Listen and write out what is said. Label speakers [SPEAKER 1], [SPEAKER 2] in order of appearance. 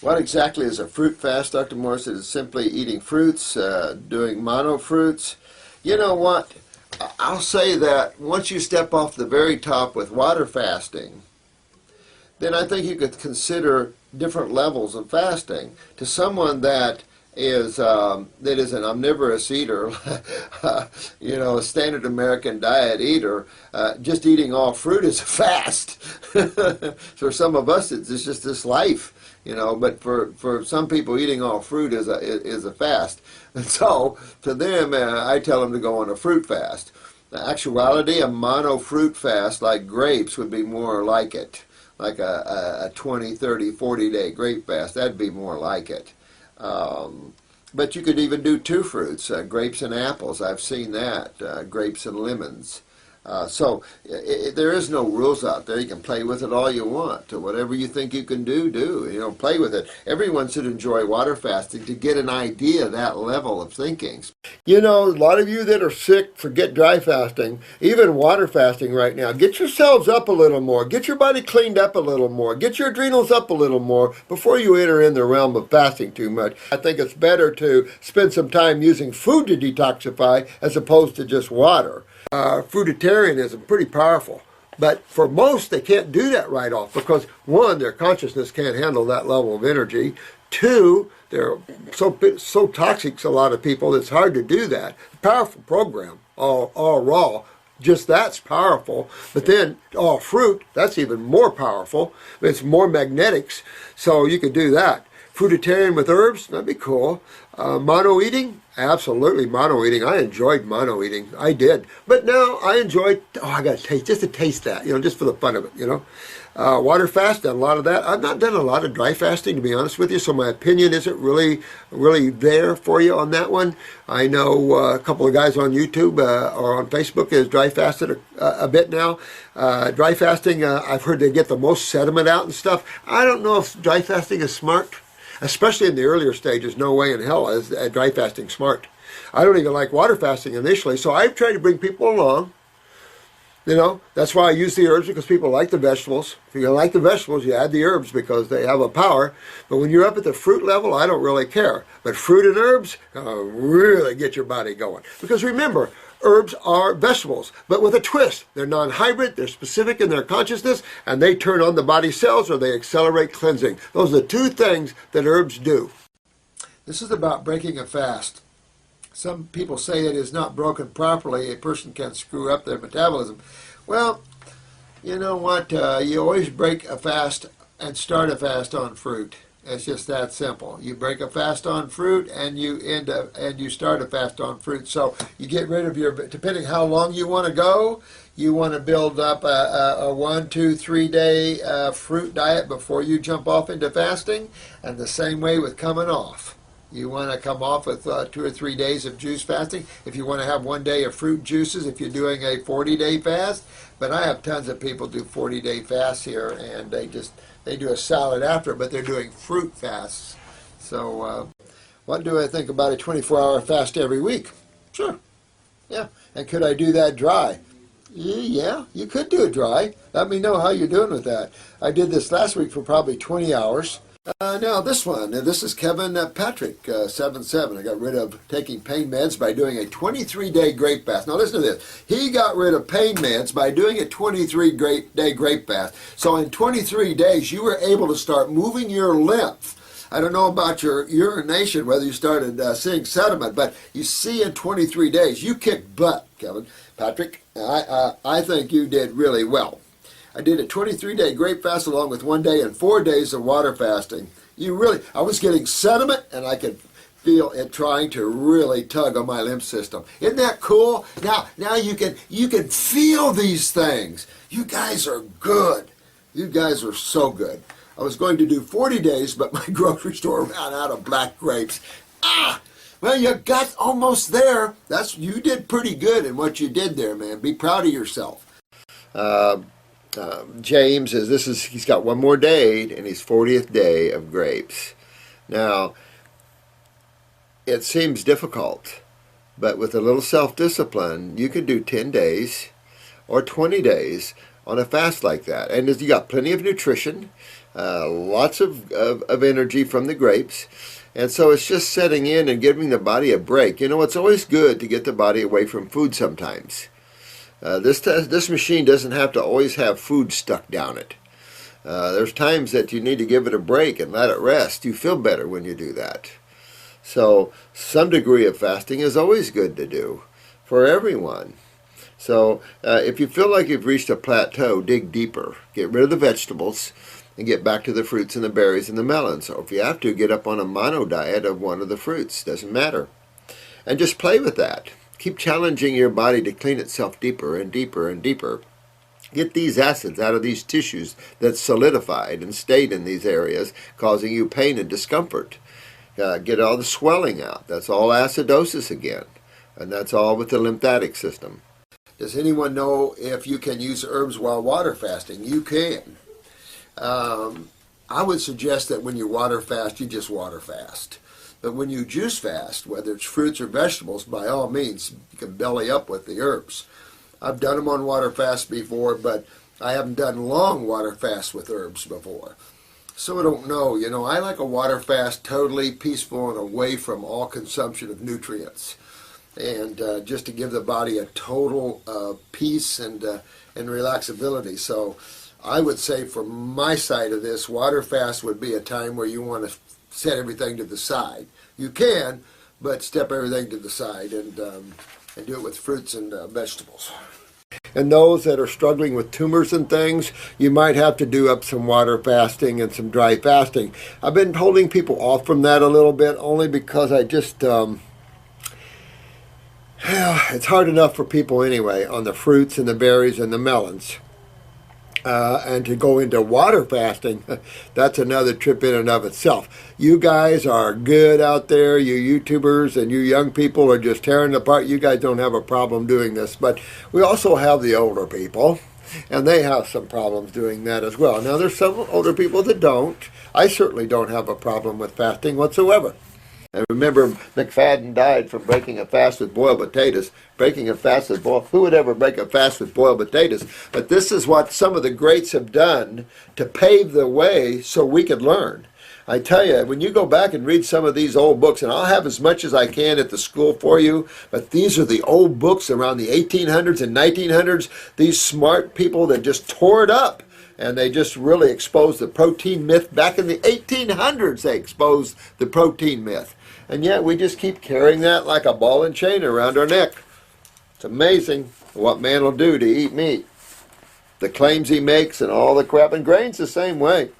[SPEAKER 1] What exactly is a fruit fast, Dr. Morse? It is simply eating fruits, doing mono fruits. You know what? I'll say that once you step off the very top with water fasting, then I think you could consider different levels of fasting. To someone that is an omnivorous eater, you know, a standard American diet eater, just eating all fruit is a fast. For some of us, it's just this life. You know, but for some people, eating all fruit is a fast. And so, to them, I tell them to go on a fruit fast. In actuality, a mono fruit fast like grapes would be more like it. Like a 20, 30, 40-day grape fast, that'd be more like it. But you could even do two fruits, grapes and apples. I've seen that, grapes and lemons. So there is no rules out there. You can play with it all you want. Whatever you think you can do. You know, play with it. Everyone should enjoy water fasting to get an idea of that level of thinking. You know, a lot of you that are sick, forget dry fasting, even water fasting right now. Get yourselves up a little more. Get your body cleaned up a little more. Get your adrenals up a little more before you enter in the realm of fasting too much. I think it's better to spend some time using food to detoxify as opposed to just water. Fruitarianism, pretty powerful. But for most, they can't do that right off because, one, their consciousness can't handle that level of energy. Two, they're so toxic to a lot of people, it's hard to do that. Powerful program, all raw. Just that's powerful. But then all fruit, that's even more powerful. It's more magnetics, so you could do that. Fruitarian with herbs, that'd be cool. Mono eating, absolutely mono eating. I enjoyed mono eating. I did. But now I enjoy, I got to taste, just to taste that, you know, just for the fun of it, you know. Water fast, done a lot of that. I've not done a lot of dry fasting, to be honest with you, so my opinion isn't really there for you on that one. I know a couple of guys on YouTube or on Facebook has dry fasted a bit now. Dry fasting, I've heard they get the most sediment out and stuff. I don't know if dry fasting is smart. Especially in the earlier stages, no way in hell is dry fasting smart. I don't even like water fasting initially, so I've tried to bring people along. You know, that's why I use the herbs, because people like the vegetables. If you like the vegetables, you add the herbs because they have a power. But when you're up at the fruit level, I don't really care. But fruit and herbs really get your body going. Because remember, herbs are vegetables, but with a twist. They're non-hybrid, they're specific in their consciousness, and they turn on the body cells or they accelerate cleansing. Those are the two things that herbs do. This is about breaking a fast. Some people say it is not broken properly. A person can screw up their metabolism. Well, you know what? You always break a fast and start a fast on fruit. It's just that simple. You break a fast on fruit and you start a fast on fruit. So you get rid of your, depending how long you want to go, you want to build up a 1, 2, 3 day fruit diet before you jump off into fasting. And the same way with coming off. You want to come off with 2 or 3 days of juice fasting. If you want to have 1 day of fruit juices, if you're doing a 40-day fast. But I have tons of people do 40-day fasts here, and they do a salad after, but they're doing fruit fasts. So what do I think about a 24-hour fast every week? Sure. Yeah. And could I do that dry? Yeah, you could do it dry. Let me know how you're doing with that. I did this last week for probably 20 hours. Now this one, this is Kevin Patrick, 77. I got rid of taking pain meds by doing a 23-day grape fast. Now listen to this. He got rid of pain meds by doing a 23-day grape fast. So in 23 days, you were able to start moving your lymph. I don't know about your urination, whether you started seeing sediment, but you see in 23 days, you kicked butt, Kevin Patrick. I think you did really well. I did a 23-day grape fast along with 1 day and 4 days of water fasting. I was getting sediment and I could feel it trying to really tug on my lymph system. Isn't that cool? Now you can feel these things. You guys are good. You guys are so good. I was going to do 40 days, but my grocery store ran out of black grapes. Well, you got almost there. You did pretty good in what you did there, man. Be proud of yourself. James he's got 1 more day and his 40th day of grapes. Now, it seems difficult, but with a little self-discipline, you can do 10 days or 20 days on a fast like that. And you got plenty of nutrition. lots of energy from the grapes. And so it's just setting in and giving the body a break. You know, it's always good to get the body away from food sometimes. This machine doesn't have to always have food stuck down it. There's times that you need to give it a break and let it rest. You feel better when you do that. So some degree of fasting is always good to do for everyone. So if you feel like you've reached a plateau, dig deeper. Get rid of the vegetables and get back to the fruits and the berries and the melons. So if you have to, get up on a mono diet of one of the fruits. Doesn't matter. And just play with that. Keep challenging your body to clean itself deeper and deeper and deeper. Get these acids out of these tissues that solidified and stayed in these areas, causing you pain and discomfort. Get all the swelling out. That's all acidosis again. And that's all with the lymphatic system. Does anyone know if you can use herbs while water fasting? You can. I would suggest that when you water fast, you just water fast. But when you juice fast, whether it's fruits or vegetables, by all means, you can belly up with the herbs. I've done them on water fast before, but I haven't done long water fasts with herbs before. So I don't know. You know, I like a water fast totally peaceful and away from all consumption of nutrients. And just to give the body a total peace and relaxability. So I would say from my side of this, water fast would be a time where you want to set everything to the side. You can, but step everything to the side and do it with fruits and vegetables. And those that are struggling with tumors and things, you might have to do up some water fasting and some dry fasting. I've been holding people off from that a little bit only because I just, it's hard enough for people anyway on the fruits and the berries and the melons. And to go into water fasting, that's another trip in and of itself. You guys are good out there, you YouTubers and you young people are just tearing it apart. You guys don't have a problem doing this, but we also have the older people, and they have some problems doing that as well. Now there's some older people that don't. I certainly don't have a problem with fasting whatsoever. And remember, McFadden died from breaking a fast with boiled potatoes. Breaking a fast with boiled, who would ever break a fast with boiled potatoes? But this is what some of the greats have done to pave the way so we could learn. I tell you, when you go back and read some of these old books, and I'll have as much as I can at the school for you, but these are the old books around the 1800s and 1900s. These smart people that just tore it up. And they just really exposed the protein myth. Back in the 1800s, they exposed the protein myth. And yet we just keep carrying that like a ball and chain around our neck. It's amazing what man will do to eat meat. The claims he makes and all the crap. And grain's the same way.